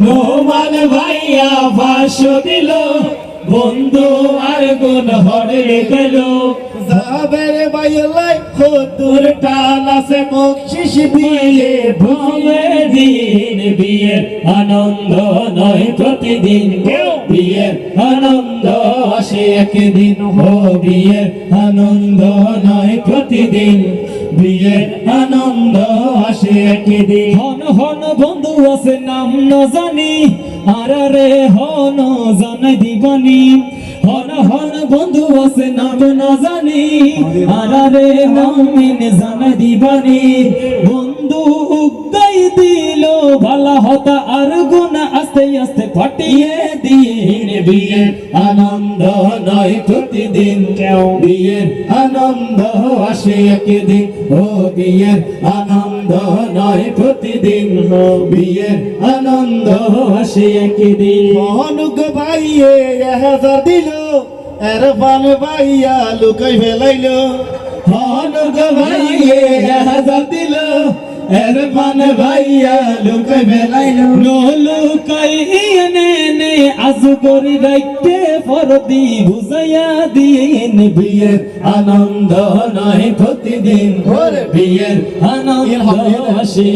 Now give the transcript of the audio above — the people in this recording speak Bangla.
নোমান ভাইয়া ভাষ্য দিল, বন্ধু আর গুণ হরে গেল। জাবের বাইলাই খতুর টান আছে বকশিশ দিয়ে ভবে দিন বিয়ের আনন্দ নয় প্রতিদিন, বিয়ের আনন্দ আসে একদিন। হো বিয়ের আনন্দ নয় প্রতিদিন, বিয়ের আনন্দ আসে একদিন। হন হন বন্ধু আছে নাম ন জানি, আর রে হন জানাই দিবানি। হন হন বন্ধু আছে নাম ন জানি, আর রে নামিন জানাই দিবানি। বন্ধু উগাই দিল ভালা হতা আর গুণা আস্তে আস্তে ফাটিয়ে দিন। বিয়ের আনন্দ নয় প্রতিদিন, বিয়ের আনন্দ আসে একদিন। ও বিয়ের আনন্দ নয় প্রতিদিন, বিয়ের আনন্দ আসে একদিন। অনুগ ভাইয়ে হাজার দিল, এরফান ভাইয়া লুকাই ফেলাইল। অনুগ ভাইয়ে হাজার দিল, এরফান ভাইয়া লুকাই ফেলাইল। লুকাই এনে আজ করি রাখতে ফরদি বুঝাইয়া দিন। বিয়ের আনন্দ নয় প্রতিদিন, বিয়ের আনন্দ আসে